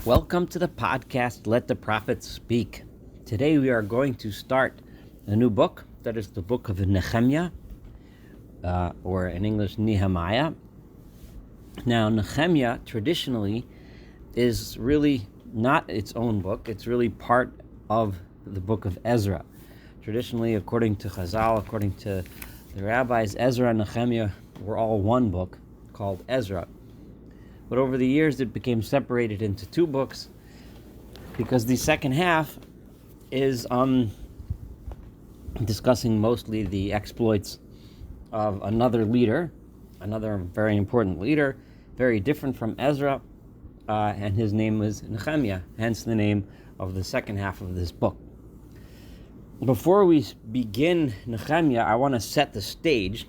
Welcome to the podcast, Let the Prophets Speak. Today we are going to start a new book, that is the book of Nehemiah, or in English, Nehemiah. Now, Nehemiah traditionally is really not its own book, it's really part of the book of Ezra. Traditionally, according to Chazal, according to the rabbis, Ezra and Nehemiah were all one book called Ezra. But over the years, it became separated into two books because the second half is discussing mostly the exploits of another leader, another very important leader, very different from Ezra, and his name was Nehemiah, hence the name of the second half of this book. Before we begin Nehemiah, I want to set the stage.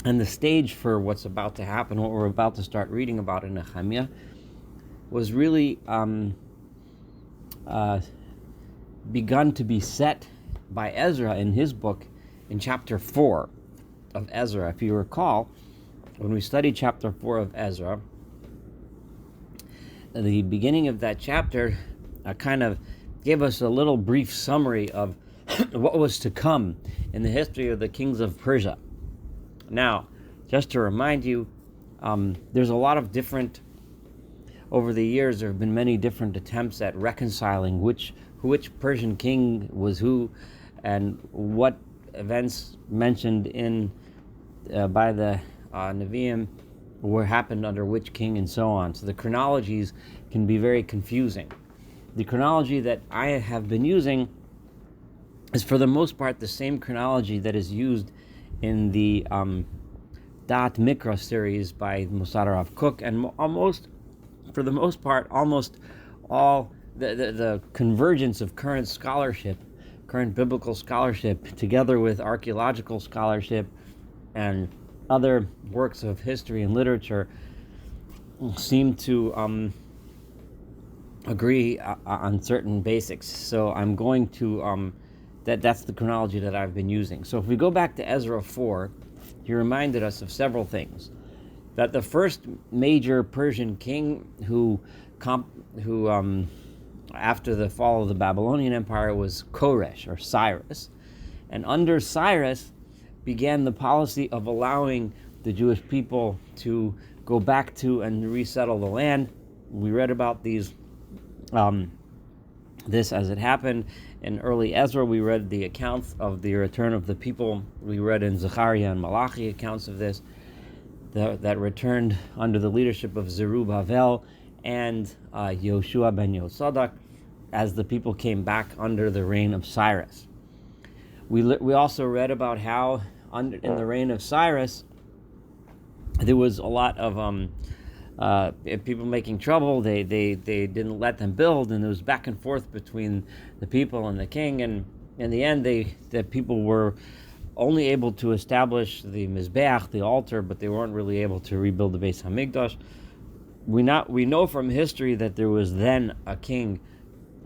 And the stage for what's about to happen, what we're about to start reading about in Nehemiah, was really begun to be set by Ezra in his book in chapter 4 of Ezra. If you recall, when we studied chapter 4 of Ezra, the beginning of that chapter kind of gave us a little brief summary of what was to come in the history of the kings of Persia. Now, just to remind you, there's a lot of different, over the years, there have been many different attempts at reconciling which Persian king was who, and what events mentioned in by the Nevi'im were happened under which king and so on. So the chronologies can be very confusing. The chronology that I have been using is for the most part the same chronology that is used in the Da'at Mikra series by Mosad Rav Kook, and for the most part, almost all the convergence of current scholarship, current biblical scholarship, together with archaeological scholarship and other works of history and literature, seem to agree on certain basics. So I'm going to that's the chronology that I've been using. So if we go back to Ezra 4, he reminded us of several things. That the first major Persian king who after the fall of the Babylonian Empire was Koresh, or Cyrus. And under Cyrus began the policy of allowing the Jewish people to go back to and resettle the land. We read about this as it happened. In early Ezra, we read the accounts of the return of the people. We read in Zechariah and Malachi accounts of this, that returned under the leadership of Zerubbabel and Yoshua ben Yosadak, as the people came back under the reign of Cyrus. We also read about how in the reign of Cyrus, there was a lot of people making trouble. They didn't let them build, and there was back and forth between the people and the king, and in the end the people were only able to establish the Mizbeach, the altar, but they weren't really able to rebuild the Beis HaMikdash. We know from history that there was then a king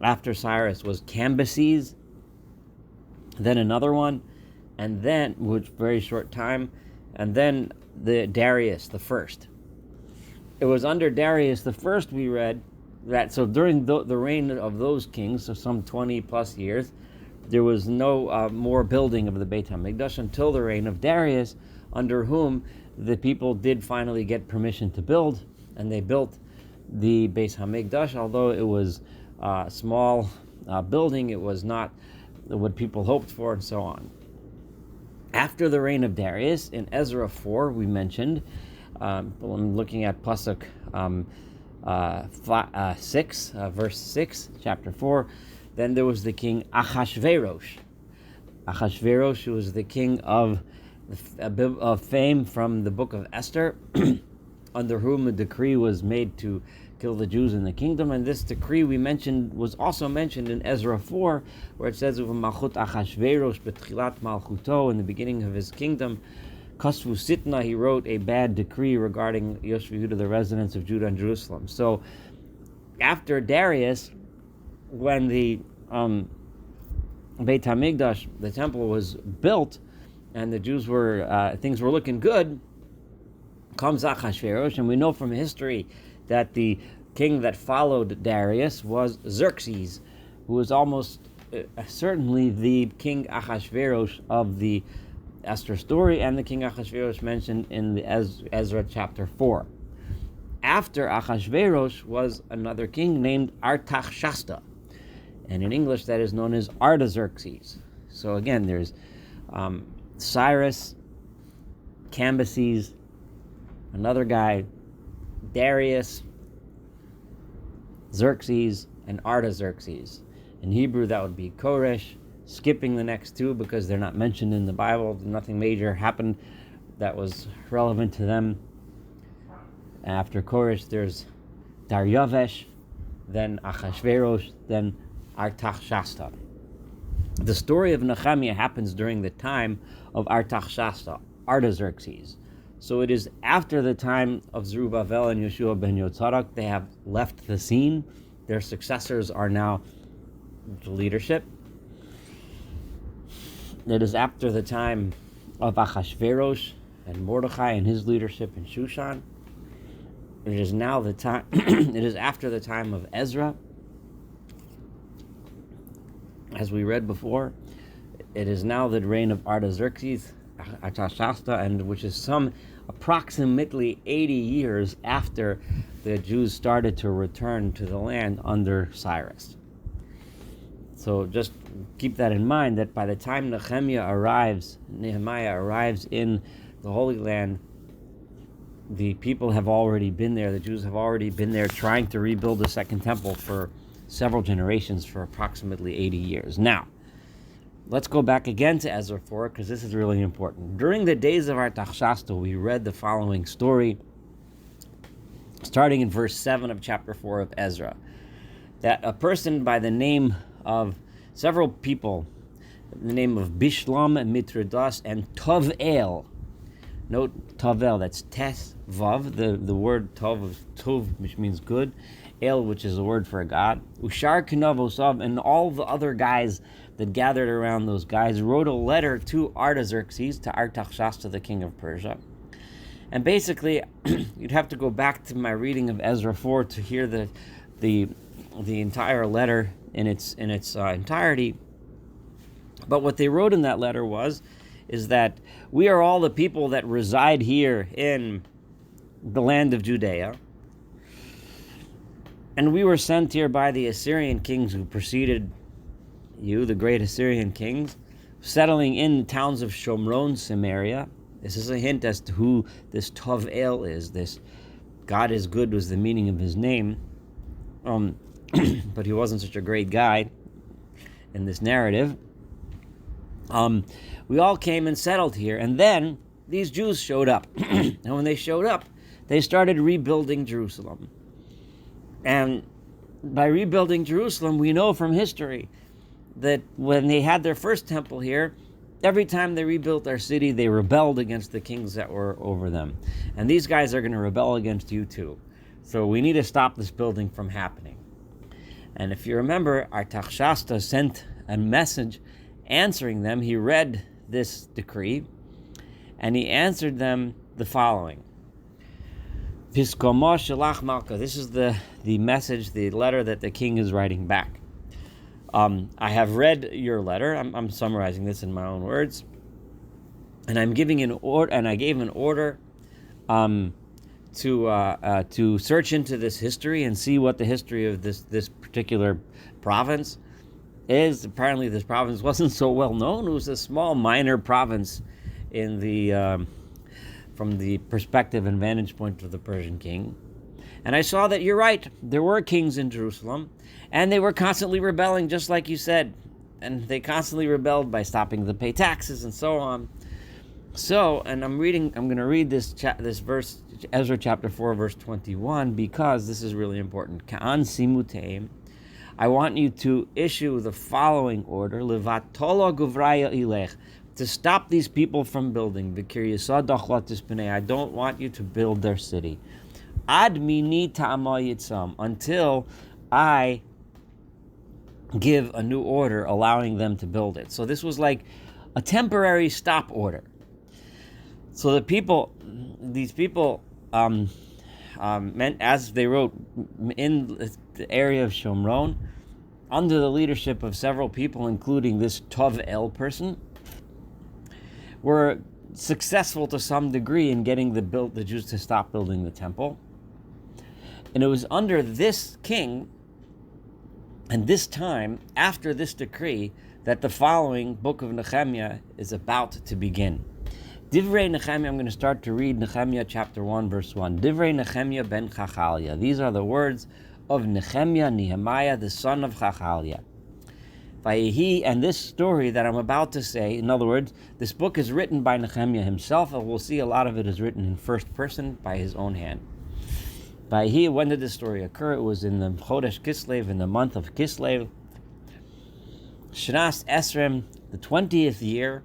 after Cyrus was Cambyses, then another one, and then, which very short time, and then the Darius the first. It was under Darius the first, we read, that so during the reign of those kings, so some 20 plus years, there was no more building of the Beit HaMikdash until the reign of Darius, under whom the people did finally get permission to build, and they built the Beit HaMikdash. Although it was a small building, it was not what people hoped for, and so on. After the reign of Darius, in Ezra 4, we mentioned, I'm looking at Pasuk 6, verse 6, chapter 4. Then there was the king Achashverosh. Achashverosh was the king of fame from the book of Esther, under whom a decree was made to kill the Jews in the kingdom. And this decree we mentioned was also mentioned in Ezra 4, where it says, "Malchut Achashverosh betchilat malchuto," in the beginning of his kingdom, Kasvu Sitna, he wrote a bad decree regarding Yoshvi Yehuda, the residents of Judah and Jerusalem. So after Darius, when the Beit HaMikdash, the temple, was built, and the Jews were, things were looking good, comes Achashverosh, and we know from history that the king that followed Darius was Xerxes, who was almost certainly the King Ahasuerus of the Esther story, and the King Ahasuerus mentioned in the Ezra chapter 4. After Ahasuerus was another king named Artaxerxes, and in English that is known as Artaxerxes. So again, there's Cyrus, Cambyses, another guy, Darius, Xerxes, and Artaxerxes. In Hebrew, that would be Koresh, skipping the next two because they're not mentioned in the Bible. Nothing major happened that was relevant to them. After Koresh, there's Daryavesh, then Ahasuerus, then Artaxerxes. The story of Nehemiah happens during the time of Artaxerxes. So it is after the time of Zerubbabel and Yeshua ben Yotzadak. They have left the scene. Their successors are now the leadership. It is after the time of Ahasuerus and Mordechai and his leadership in Shushan. It is now the time. It is after the time of Ezra, as we read before. It is now the reign of Artaxerxes, and which is some approximately 80 years after the Jews started to return to the land under Cyrus. So just keep that in mind, that by the time Nehemiah arrives in the Holy Land, the people have already been there, the Jews have already been there trying to rebuild the Second Temple for several generations, for approximately 80 years. Now, let's go back again to Ezra 4, because this is really important. During the days of Artaxerxes, we read the following story, starting in verse 7 of chapter 4 of Ezra, that a person by the name of several people, the name of Bishlam, Mitridas, and Tovel. Note Tovel, that's Tes, Vav, the word Tov, which means good, El, which is a word for a god, Ushar Kinavosav, and all the other guys that gathered around those guys wrote a letter to Artaxerxes, to Artaxerxes, the king of Persia. And basically, you'd have to go back to my reading of Ezra 4 to hear the entire letter in its entirety. But what they wrote in that letter is that we are all the people that reside here in the land of Judea, and we were sent here by the Assyrian kings who preceded you, the great Assyrian kings, settling in the towns of Shomron, Samaria. This is a hint as to who this Tovel is. This God is good was the meaning of his name, but he wasn't such a great guy in this narrative. We all came and settled here, and then these Jews showed up. And when they showed up, they started rebuilding Jerusalem. And by rebuilding Jerusalem, we know from history that when they had their first temple here, every time they rebuilt their city, they rebelled against the kings that were over them. And these guys are going to rebel against you too. So we need to stop this building from happening. And if you remember, Artaxerxes sent a message answering them. He read this decree, and he answered them the following. Piskomo Shalach Malka. This is the message, the letter that the king is writing back. I have read your letter. I'm summarizing this in my own words, and I'm giving an order. And I gave an order to search into this history and see what the history of this particular province is. Apparently, this province wasn't so well known. It was a small, minor province in the from the perspective and vantage point of the Persian king. And I saw that you're right. There were kings in Jerusalem, and they were constantly rebelling, just like you said. And they constantly rebelled by stopping to pay taxes and so on. So, and I'm going to read this verse, Ezra chapter 4, verse 21, because this is really important. Ka'an simuteim. I want you to issue the following order: Levatolo guvraya ilech, to stop these people from building. I don't want you to build their city. Ad mini ta'ama yitzam, until I give a new order allowing them to build it. So this was like a temporary stop order. So these people meant, as they wrote, in the area of Shomron, under the leadership of several people, including this Tov El person, were successful to some degree in getting the Jews to stop building the temple. And it was under this king and this time, after this decree, that the following book of Nehemiah is about to begin. Divrei Nehemiah, I'm going to start to read Nehemiah chapter 1, verse 1. Divrei Nehemiah ben Chachaliah. These are the words of Nehemiah, the son of Chachaliah. Vayehi, and this story that I'm about to say, in other words, this book is written by Nehemiah himself, and we'll see a lot of it is written in first person by his own hand. Vayehi, when did this story occur? It was in the Chodesh Kislev, in the month of Kislev. Shnas Esrem, the 20th year,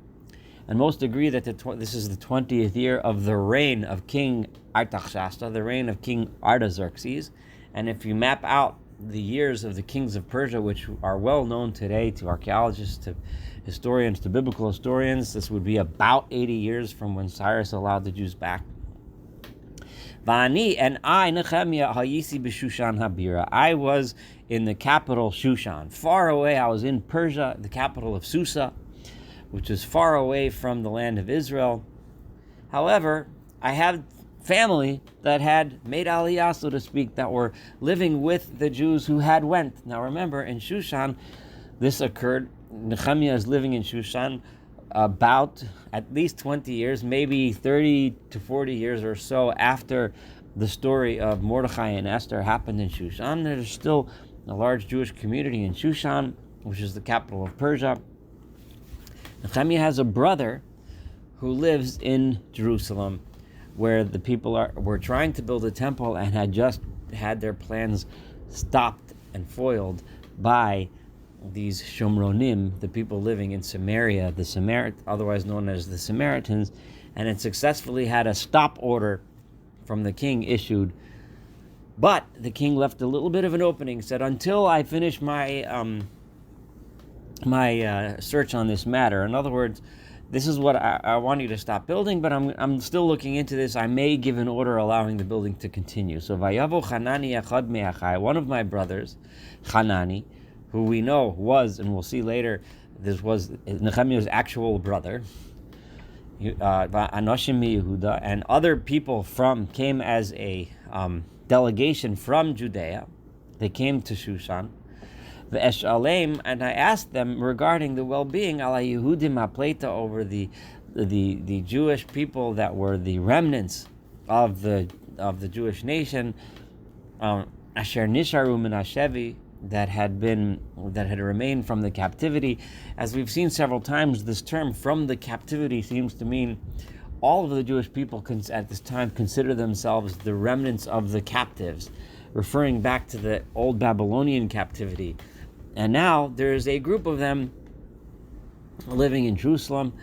and most agree that this is the 20th year of the reign of King Artaxerxes, the reign of King Artaxerxes. And if you map out the years of the kings of Persia, which are well known today to archaeologists, to historians, to biblical historians, this would be about 80 years from when Cyrus allowed the Jews back. Vani, and I, Nehemiah, Hayisi b'Shushan Habira. I was in the capital Shushan. Far away, I was in Persia, the capital of Susa, which is far away from the land of Israel. However, I have family that had made aliyah, so to speak, that were living with the Jews who had went. Now remember, in Shushan, this occurred. Nehemiah is living in Shushan about at least 20 years, maybe 30 to 40 years or so after the story of Mordechai and Esther happened in Shushan. There's still a large Jewish community in Shushan, which is the capital of Persia. Nehemiah has a brother who lives in Jerusalem, where the people were trying to build a temple and had just had their plans stopped and foiled by these Shomronim, the people living in Samaria, otherwise known as the Samaritans, and it successfully had a stop order from the king issued. But the king left a little bit of an opening, said, until I finish my search on this matter. In other words, this is what I want you to stop building, but I'm still looking into this. I may give an order allowing the building to continue. So Vayavo Hanani Echad Me'achai, one of my brothers, Hanani, who we know was, and we'll see later, this was Nehemiah's actual brother, Anoshim Yehuda, and other people came as a delegation from Judea. They came to Shushan. Ve'eshalem, and I asked them regarding the well-being ala Yehudim Hapleta, over the Jewish people that were the remnants of the Jewish nation, Asher Nisharu min Hashevi, that had remained from the captivity. As we've seen several times, this term "from the captivity" seems to mean all of the Jewish people at this time consider themselves the remnants of the captives, referring back to the old Babylonian captivity. And now there is a group of them living in Jerusalem,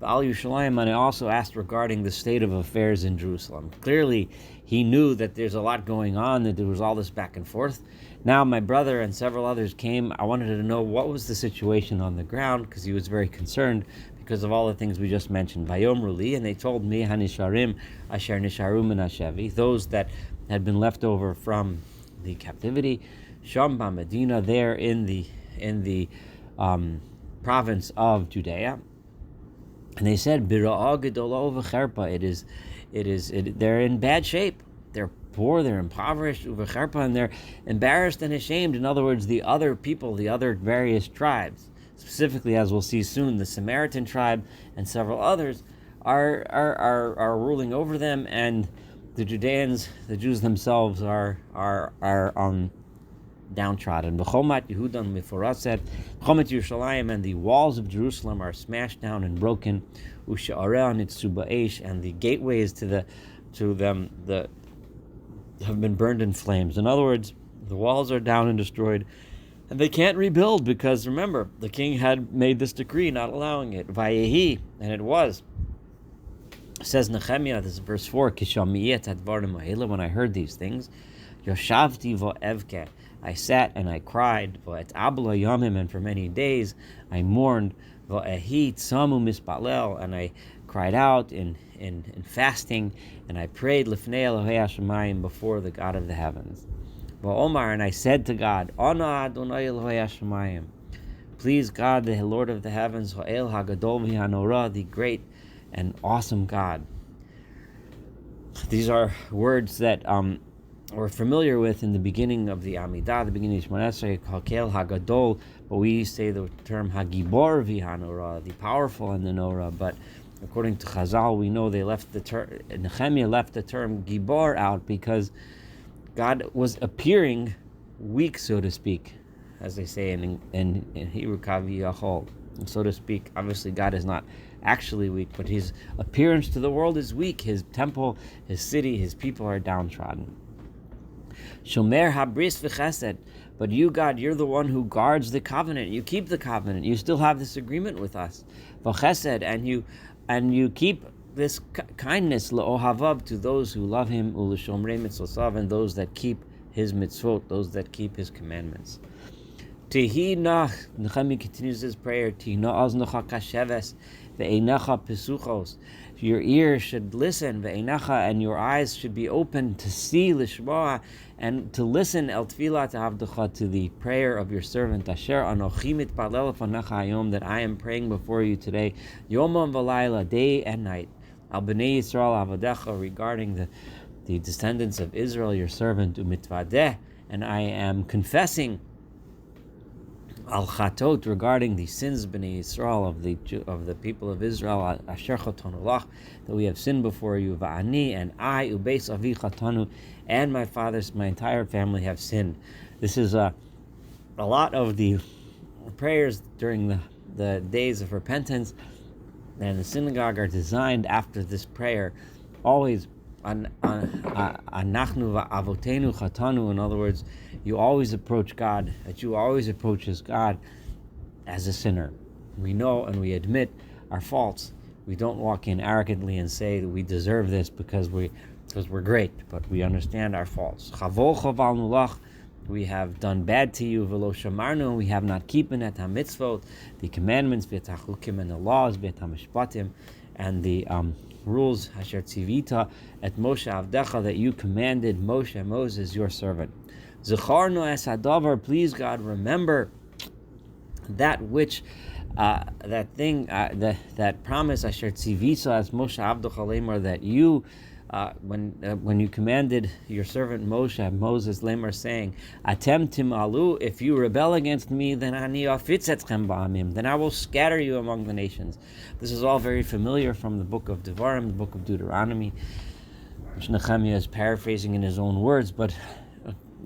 Al Yerushalayim, and I also asked regarding the state of affairs in Jerusalem. Clearly, he knew that there's a lot going on, that there was all this back and forth. Now my brother and several others came. I wanted to know what was the situation on the ground, because he was very concerned because of all the things we just mentioned. Vayom Ruli, and they told me, Hanisharim Asher Nisharu min Hashevi, those that had been left over from the captivity, Shamba Medina, there in the province of Judea. And they said, Bira'ah gedolah u'v'cherpa, they're in bad shape. They're poor, they're impoverished, u'v'cherpa, and they're embarrassed and ashamed. In other words, the other people, the other various tribes, specifically, as we'll see soon, the Samaritan tribe and several others are ruling over them, and the Jews themselves are downtrodden. B'chomat Yehudan Meforaset, B'chomat Yerushalayim, and the walls of Jerusalem are smashed down and broken. U'she'areh nitzu ba'esh, and the gateways to them have been burned in flames. In other words, the walls are down and destroyed, and they can't rebuild because, remember, the king had made this decree not allowing it. Vayehi, and it was. Says Nehemiah, this is verse 4, Kishamiyet advarim ha'ela, when I heard these things, Yoshavti vo'evke, I sat and I cried, vo'et abla yamim, and for many days I mourned, vo'ehi tzamu mispalel, and I cried out in fasting, and I prayed Lifnei Elohei Hashemayim, before the God of the heavens. Va'omar, and I said to God, Ana Adonai Elohei Hashemayim, please God, the Lord of the heavens, Ha'el HaGadol v'Hanora, the great and awesome God. These are words that we're familiar with in the beginning of the Amidah, the beginning of Shemona Esrei, Hakel HaGadol, but we say the term HaGibor v'Hanora, the powerful and the Nora. But according to Chazal, we know they left the term, Nehemiah left the term Gibor out because God was appearing weak, so to speak, as they say in Hebrew, Kaviyachol, so to speak. Obviously, God is not actually weak, but his appearance to the world is weak. His temple, his city, his people are downtrodden. Shomer habris v'chesed, but you, God, you're the one who guards the covenant. You keep the covenant. You still have this agreement with us, v'chesed, and you keep this kindness le'ohavav, to those who love him, u'l'shomrei mitzvosav, and those that keep his mitzvot, those that keep his commandments. Nehemiah continues his prayer. Oznocha kasheves ve'einecha pesuchos. Your ears should listen, ve'einecha, and your eyes should be open to see, lishmoa, and to listen, el tfilat avdecha, to the prayer of your servant, asher anochi mitpalel lefanecha hayom, that I am praying before you today, yomam v'layla, day and night, al bnei Yisrael avodecha, regarding the descendants of Israel, your servant, umitvadeh, and I am confessing al chatot, regarding the sins b'nei Yisrael, of the people of Israel, asher chatanu lach, that we have sinned before you, va'ani, and I, ubeis avi chatanu, and my entire family have sinned. This is a lot of the prayers during the days of repentance, and the synagogue are designed after this prayer, always anachnu va'avotenu chatanu. In other words, you always approach God, that you always approaches God as a sinner. We know and we admit our faults. We don't walk in arrogantly and say that we deserve this because we're great, but we understand our faults. Chavol chavalnu lach, we have done bad to you, v'lo shamarnu, we have not keeping et ha-mitzvot, the commandments, v'et ha-chukim, and the laws, v'et ha-mishpatim, and the rules, asher tzivita et Moshe avdecha, that you commanded Moses, your servant. Zecharnu es hadavar, please God, remember that which, that promise, asher tzivita as Moshe avdecha lemar, that you, when you commanded your servant Moses, lemar, saying, Atem timalu, if you rebel against me, then ani afitz etchem ba'amim, then I will scatter you among the nations. This is all very familiar from the book of Devarim, the book of Deuteronomy, which Nehemiah is paraphrasing in his own words, but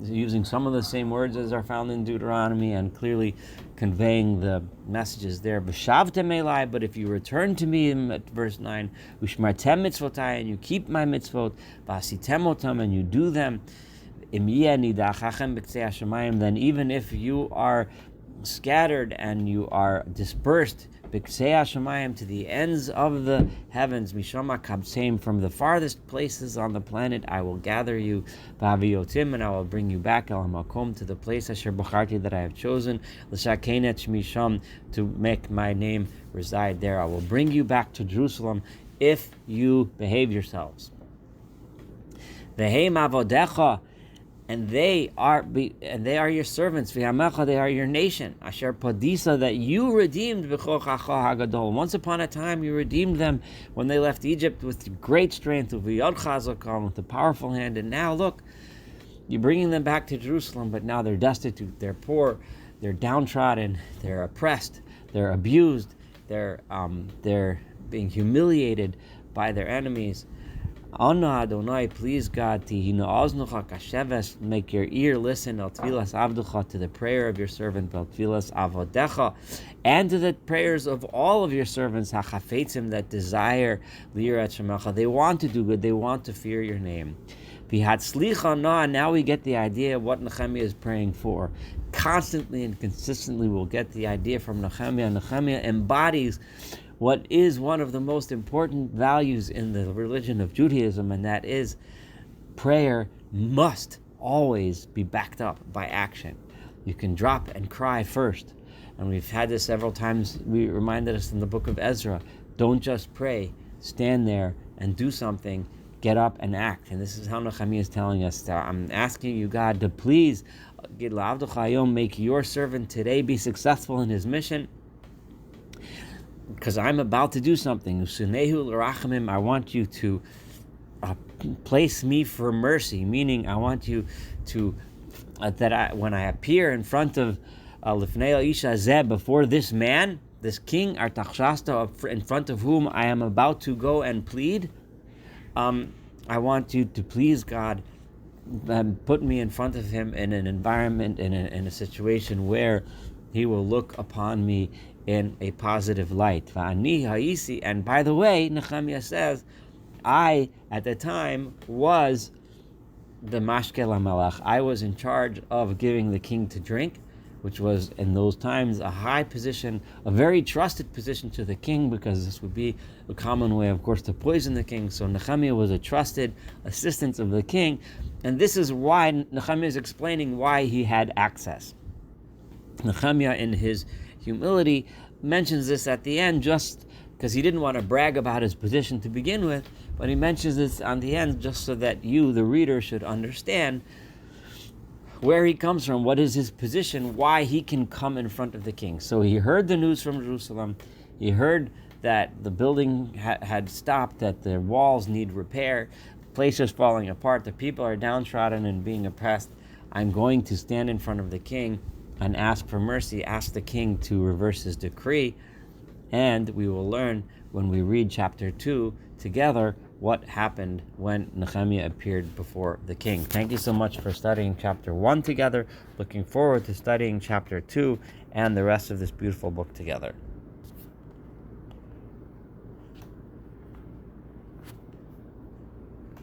using some of the same words as are found in Deuteronomy, and clearly conveying the messages there. B'shavtem elai, but if you return to me, at verse 9, ushmartem mitzvotai, and you keep my mitzvot, v'asitem otam, and you do them, im yeh nidachachem b'ktzei hashamayim, then even if you are scattered and you are dispersed, b'ktzei hashamayim, to the ends of the heavens, mishama kabtseim, from the farthest places on the planet, I will gather you, v'aviotim, and I will bring you back, el hamakom, to the place asher bacharti, that I have chosen, l'shakenet shmisham, to make my name reside there. I will bring you back to Jerusalem if you behave yourselves. V'heim avodecha, and they are your servants. V'yamecha, they are your nation. Asher padisa, that you redeemed b'chochacha hagadol. Once upon a time, you redeemed them when they left Egypt with great strength, v'yod chazakam, with a powerful hand. And now look, you're bringing them back to Jerusalem, but now they're destitute, they're poor, they're downtrodden, they're oppressed, they're abused, they're being humiliated by their enemies. Ana Adonai, please God, tihina oznocha kasheves, make your ear listen, al tfilas avducha, to the prayer of your servant, al tfilas avodecha, and to the prayers of all of your servants, hachafetzim, that desire lirat shemacha. They want to do good, they want to fear your name. V'hatzlicha na, now we get the idea of what Nehemiah is praying for. Constantly and consistently we'll get the idea from Nehemiah. Nehemiah embodies what is one of the most important values in the religion of Judaism, and that is prayer must always be backed up by action. You can drop and cry first, and we've had this several times. We reminded us in the book of Ezra, don't just pray, stand there and do something, get up and act. And this is how Nehemiah is telling us that I'm asking you, God, to please make your servant today be successful in his mission, because I'm about to do something. I want you to place me for mercy, meaning I want you to when I appear in front of before this man, this King Artaxerxes, in front of whom I am about to go and plead, I want you to please, God, put me in front of him in an environment, in a situation where he will look upon me in a positive light. And by the way, Nehemiah says, I, at the time, was the mashkel hamelech. I was in charge of giving the king to drink, which was in those times a high position, a very trusted position to the king, because this would be a common way, of course, to poison the king. So Nehemiah was a trusted assistant of the king, and this is why Nehemiah is explaining why he had access. Nehemiah, in his humility, mentions this at the end just because he didn't want to brag about his position to begin with, but he mentions this on the end just so that you, the reader, should understand where he comes from, what is his position, why he can come in front of the king. So he heard the news from Jerusalem. He heard that the building had stopped, that the walls need repair, the place is falling apart, the people are downtrodden and being oppressed. I'm going to stand in front of the king and ask for mercy, ask the king to reverse his decree. And we will learn when we read chapter 2 together what happened when Nehemiah appeared before the king. Thank you so much for studying chapter 1 together. Looking forward to studying chapter 2 and the rest of this beautiful book together.